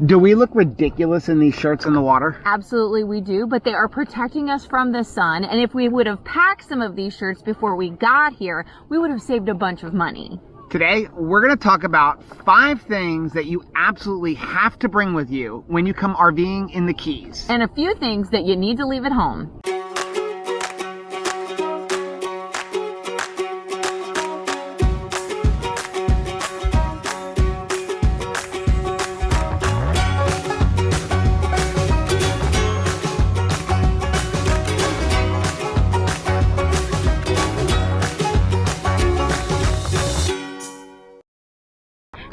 Do we look ridiculous in these shirts in the water? Absolutely we do, but they are protecting us from the sun. And if we would have packed some of these shirts before we got here, we would have saved a bunch of money. Today, we're going to talk about 5 things that you absolutely have to bring with you when you come RVing in the Keys. And a few things that you need to leave at home.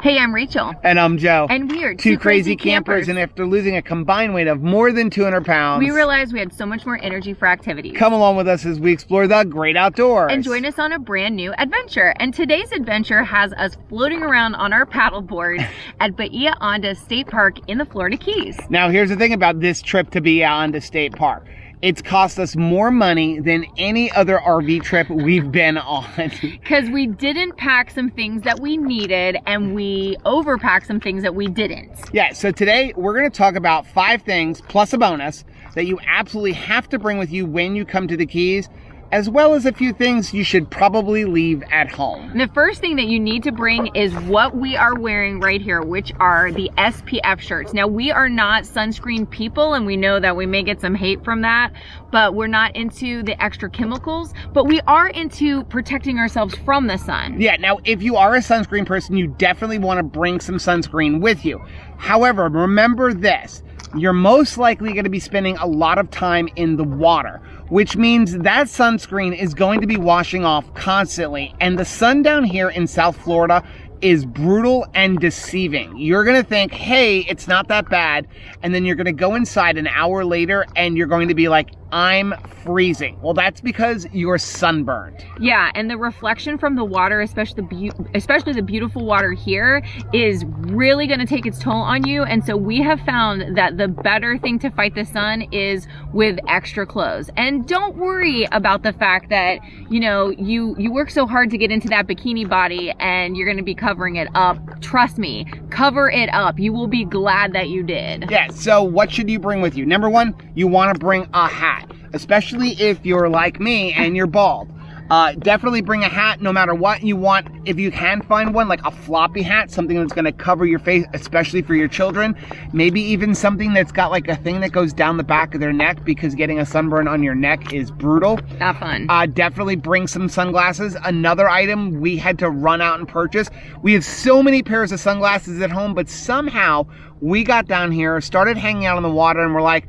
Hey, I'm Rachel. And I'm Joe. And we are two crazy campers. And after losing a combined weight of more than 200 pounds, we realized we had so much more energy for activities. Come along with us as we explore the great outdoors. And join us on a brand new adventure. And today's adventure has us floating around on our paddleboards at Bahia Honda State Park in the Florida Keys. Now, here's the thing about this trip to Bahia Honda State Park. It's cost us more money than any other RV trip we've been on. Because we didn't pack some things that we needed and we overpacked some things that we didn't. Yeah, so today we're going to talk about 5 things plus a bonus that you absolutely have to bring with you when you come to the Keys, as well as a few things you should probably leave at home. And the first thing that you need to bring is what we are wearing right here, which are the SPF shirts. Now, we are not sunscreen people, and we know that we may get some hate from that, but we're not into the extra chemicals, but we are into protecting ourselves from the sun. Yeah, now, if you are a sunscreen person, you definitely want to bring some sunscreen with you. However, remember this. You're most likely going to be spending a lot of time in the water, which means that sunscreen is going to be washing off constantly. And the sun down here in South Florida is brutal and deceiving. You're going to think, hey, it's not that bad. And then you're going to go inside an hour later and you're going to be like, I'm freezing. Well, that's because you're sunburned. Yeah, and the reflection from the water, especially the beautiful water here, is really going to take its toll on you. And so we have found that the better thing to fight the sun is with extra clothes. And don't worry about the fact that, you know, you work so hard to get into that bikini body and you're going to be covering it up. Trust me, cover it up. You will be glad that you did. Yeah, so what should you bring with you? Number 1, you want to bring a hat, especially if you're like me and you're bald. Definitely bring a hat no matter what you want. If you can find one, like a floppy hat, something that's going to cover your face, especially for your children. Maybe even something that's got like a thing that goes down the back of their neck, because getting a sunburn on your neck is brutal. Not fun. Definitely bring some sunglasses. Another item we had to run out and purchase. We have so many pairs of sunglasses at home, but somehow we got down here, started hanging out on the water, and we're like,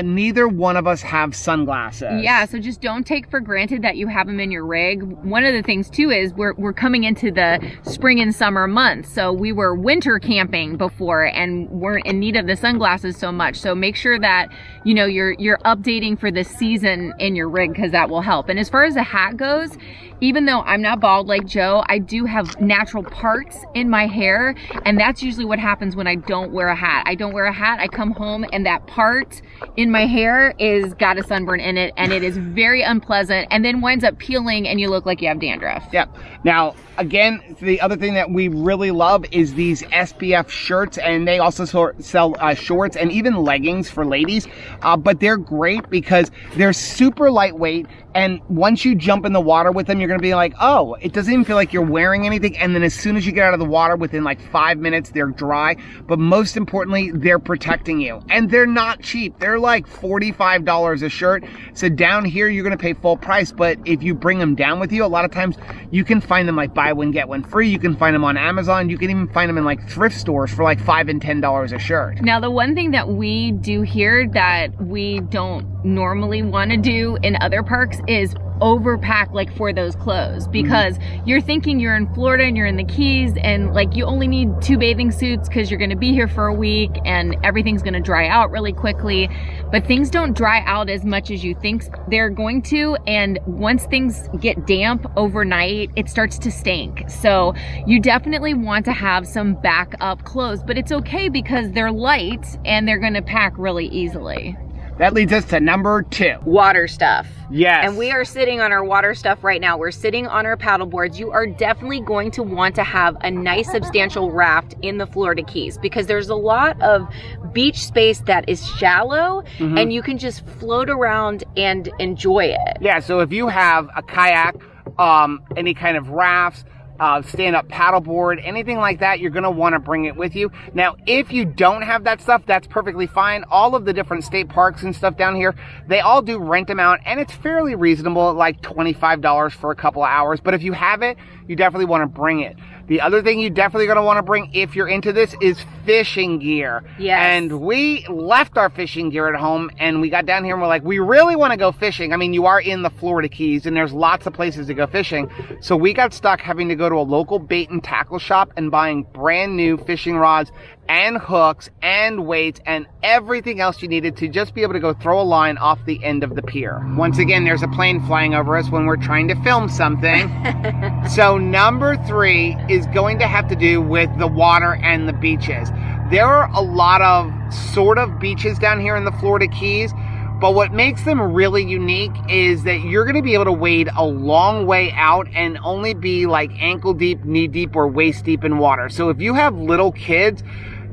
neither one of us have sunglasses. Yeah, so just don't take for granted that you have them in your rig. One of the things too is we're coming into the spring and summer months, so we were winter camping before and weren't in need of the sunglasses so much. So make sure that, you know, you're updating for the season in your rig, because that will help. And as far as the hat goes, even though I'm not bald like Joe, I do have natural parts in my hair, and that's usually what happens when I don't wear a hat. I don't wear a hat, I come home and that part in my hair is got a sunburn in it, and it is very unpleasant, and then winds up peeling and you look like you have dandruff. Yep. Now, again, the other thing that we really love is these SPF shirts, and they also sell shorts and even leggings for ladies, but they're great because they're super lightweight, and once you jump in the water with them, you're going to be like, oh, it doesn't even feel like you're wearing anything, and then as soon as you get out of the water, within like 5 minutes, they're dry, but most importantly, they're protecting you, and they're not cheap. They're like $45 a shirt, so down here, you're going to pay full price, but if you bring them down with you, a lot of times, you can find them like buy one, get one free. You can find them on Amazon. You can even find them in like thrift stores for like $5 and $10 a shirt. Now, the one thing that we do here that we don't normally want to do in other parks is overpack like for those clothes, because you're thinking you're in Florida and you're in the Keys and like you only need 2 bathing suits because you're going to be here for a week and everything's going to dry out really quickly, but things don't dry out as much as you think they're going to, and once things get damp overnight, it starts to stink. So you definitely want to have some backup clothes, but it's okay because they're light and they're going to pack really easily. That leads us to number 2. Water stuff. Yes. And we are sitting on our water stuff right now. We're sitting on our paddle boards. You are definitely going to want to have a nice substantial raft in the Florida Keys because there's a lot of beach space that is shallow and you can just float around and enjoy it. Yeah, so if you have a kayak, any kind of rafts, stand-up paddleboard, anything like that, you're going to want to bring it with you. Now, if you don't have that stuff, that's perfectly fine. All of the different state parks and stuff down here, they all do rent them out, and it's fairly reasonable at like $25 for a couple of hours. But if you have it, you definitely want to bring it. The other thing you definitely going to want to bring if you're into this is fishing gear. Yes. And we left our fishing gear at home and we got down here and we're like, we really want to go fishing. I mean, you are in the Florida Keys and there's lots of places to go fishing. So we got stuck having to go to a local bait and tackle shop and buying brand new fishing rods and hooks and weights and everything else you needed to just be able to go throw a line off the end of the pier. Once again, there's a plane flying over us when we're trying to film something. So number 3 is going to have to do with the water and the beaches. There are a lot of sort of beaches down here in the Florida Keys, but what makes them really unique is that you're going to be able to wade a long way out and only be like ankle deep, knee deep, or waist deep in water. So if you have little kids,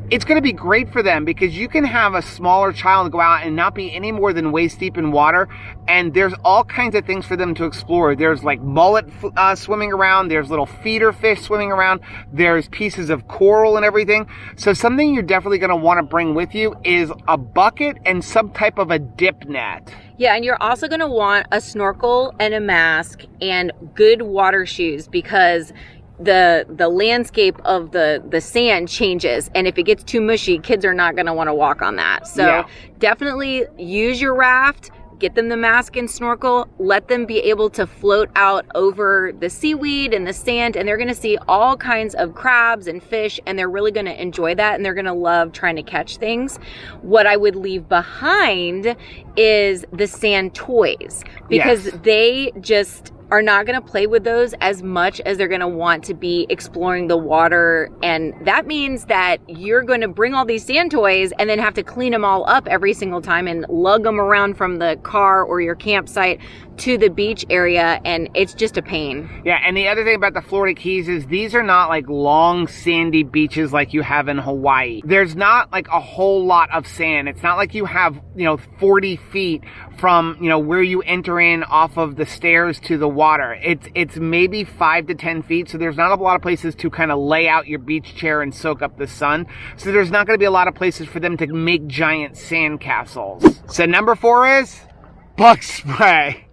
it's going to be great for them because you can have a smaller child go out and not be any more than waist deep in water. And there's all kinds of things for them to explore. There's like mullet swimming around. There's little feeder fish swimming around. There's pieces of coral and everything. So something you're definitely going to want to bring with you is a bucket and some type of a dip net. Yeah, and you're also going to want a snorkel and a mask and good water shoes because the landscape of the sand changes, and if it gets too mushy, kids are not going to want to walk on that. So definitely use your raft, get them the mask and snorkel, let them be able to float out over the seaweed and the sand, and they're going to see all kinds of crabs and fish, and they're really going to enjoy that, and they're going to love trying to catch things. What I would leave behind is the sand toys because they just are not going to play with those as much as they're going to want to be exploring the water. And that means that you're going to bring all these sand toys and then have to clean them all up every single time and lug them around from the car or your campsite to the beach area, and it's just a pain. Yeah, and the other thing about the Florida Keys is these are not like long sandy beaches like you have in Hawaii. There's not like a whole lot of sand. It's not like you have, 40 feet from, where you enter in off of the stairs to the water. It's maybe 5 to 10 feet, so there's not a lot of places to kind of lay out your beach chair and soak up the sun. So there's not going to be a lot of places for them to make giant sand castles. So number 4 is bug spray.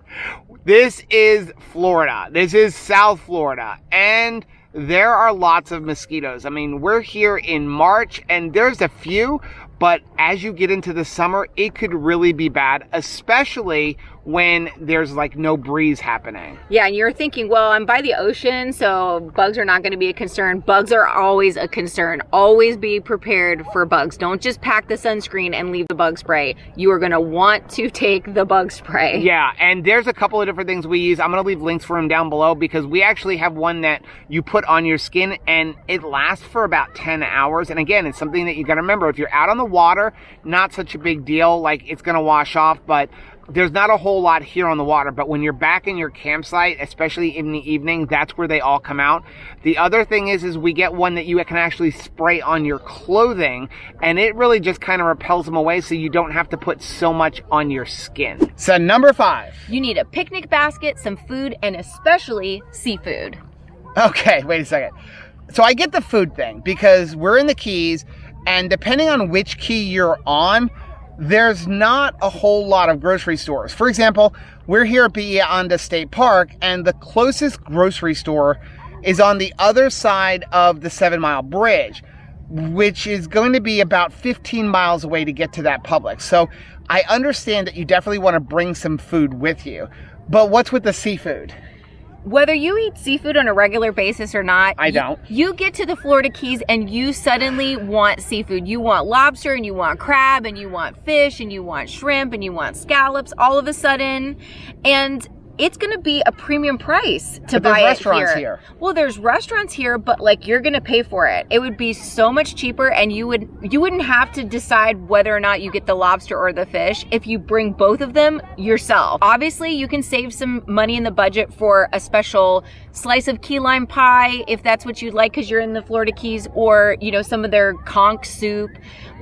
This is Florida. This is South Florida. And there are lots of mosquitoes. I mean, we're here in March and there's a few, but as you get into the summer, it could really be bad, especially when there's like no breeze happening. Yeah, and you're thinking, well, I'm by the ocean, so bugs are not going to be a concern. Bugs are always a concern. Always be prepared for bugs. Don't just pack the sunscreen and leave the bug spray. You are going to want to take the bug spray. Yeah, and there's a couple of different things we use. I'm going to leave links for them down below because we actually have one that you put on your skin and it lasts for about 10 hours. And again, it's something that you got to remember. If you're out on the water, not such a big deal. Like, it's going to wash off, but there's not a whole lot here on the water. But when you're back in your campsite, especially in the evening, that's where they all come out. The other thing is we get one that you can actually spray on your clothing, and it really just kind of repels them away, so you don't have to put so much on your skin. So number 5. You need a picnic basket, some food, and especially seafood. Okay, wait a second. So I get the food thing because we're in the Keys, and depending on which key you're on, there's not a whole lot of grocery stores. For example, we're here at Beyond State Park, and the closest grocery store is on the other side of the 7 Mile Bridge, which is going to be about 15 miles away to get to that Publix. So I understand that you definitely want to bring some food with you. But what's with the seafood? Whether you eat seafood on a regular basis or not, I don't. You get to the Florida Keys and you suddenly want seafood. You want lobster and you want crab and you want fish and you want shrimp and you want scallops all of a sudden. And it's going to be a premium price to But there's buy it restaurants here. Well, there's restaurants here, but like you're going to pay for it. It would be so much cheaper, and you wouldn't have to decide whether or not you get the lobster or the fish if you bring both of them yourself. Obviously, you can save some money in the budget for a special slice of key lime pie if that's what you'd like because you're in the Florida Keys, or you know, some of their conch soup.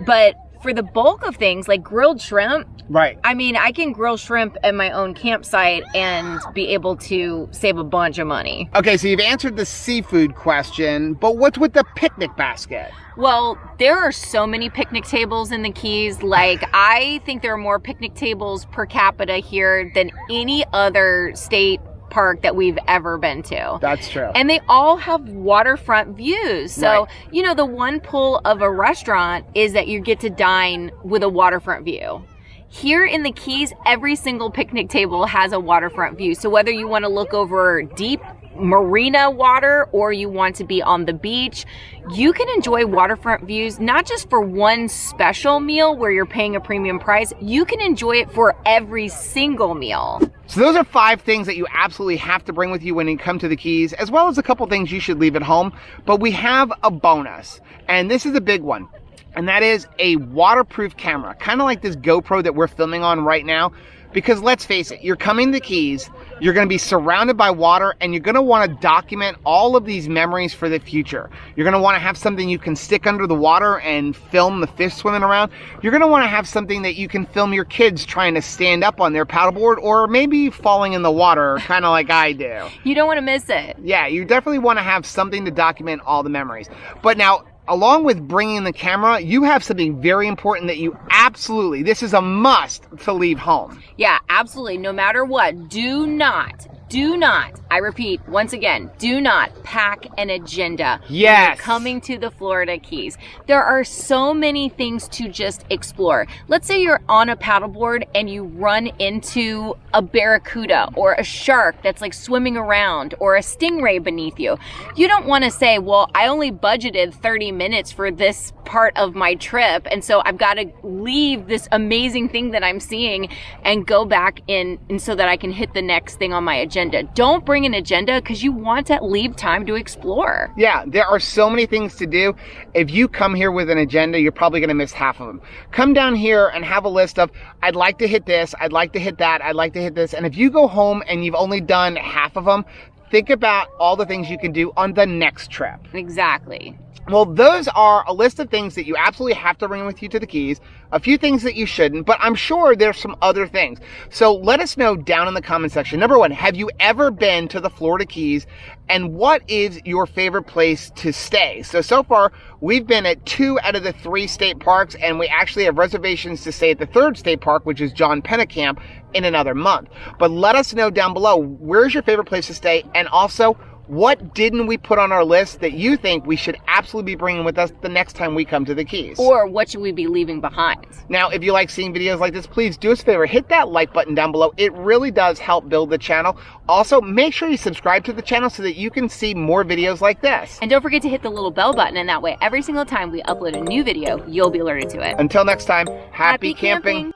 But for the bulk of things like grilled shrimp, right? I mean, I can grill shrimp at my own campsite and be able to save a bunch of money. Okay, so you've answered the seafood question, but what's with the picnic basket? Well, there are so many picnic tables in the Keys. Like, I think there are more picnic tables per capita here than any other state park that we've ever been to. That's true. And they all have waterfront views. So, right. You know, the one pull of a restaurant is that you get to dine with a waterfront view. Here in the Keys, every single picnic table has a waterfront view. So whether you want to look over deep marina water or you want to be on the beach, you can enjoy waterfront views, not just for one special meal where you're paying a premium price. You can enjoy it for every single meal. So those are 5 things that you absolutely have to bring with you when you come to the Keys, as well as a couple things you should leave at home. But we have a bonus, and this is a big one, and that is a waterproof camera, kind of like this GoPro that we're filming on right now. Because let's face it, you're coming to the Keys, you're going to be surrounded by water, and you're going to want to document all of these memories for the future. You're going to want to have something you can stick under the water and film the fish swimming around. You're going to want to have something that you can film your kids trying to stand up on their paddleboard, or maybe falling in the water, kind of like I do. You don't want to miss it. Yeah, you definitely want to have something to document all the memories. But now, along with bringing the camera, you have something very important that you absolutely, this is a must to leave home. Yeah, absolutely. No matter what, do not, I repeat once again, do not pack an agenda. Yes. When you're coming to the Florida Keys. There are so many things to just explore. Let's say you're on a paddleboard and you run into a barracuda or a shark that's like swimming around, or a stingray beneath you. You don't want to say, well, I only budgeted 30 minutes for this part of my trip, and so I've got to leave this amazing thing that I'm seeing and go back in and so that I can hit the next thing on my agenda. Don't bring an agenda because you want to leave time to explore. Yeah, there are so many things to do. If you come here with an agenda, you're probably going to miss half of them. Come down here and have a list of, I'd like to hit this, I'd like to hit that, I'd like to hit this. And if you go home and you've only done half of them, think about all the things you can do on the next trip. Exactly. Well, those are a list of things that you absolutely have to bring with you to the Keys, a few things that you shouldn't, but I'm sure there's some other things. So let us know down in the comment section. Number 1, have you ever been to the Florida Keys, and what is your favorite place to stay? So far, we've been at 2 out of the 3 state parks, and we actually have reservations to stay at the 3rd state park, which is John Pennekamp, in another month. But let us know down below, where's your favorite place to stay, and also, what didn't we put on our list that you think we should absolutely be bringing with us the next time we come to the Keys? Or what should we be leaving behind? Now, if you like seeing videos like this, please do us a favor. Hit that like button down below. It really does help build the channel. Also, make sure you subscribe to the channel so that you can see more videos like this. And don't forget to hit the little bell button, and that way every single time we upload a new video, you'll be alerted to it. Until next time, happy camping.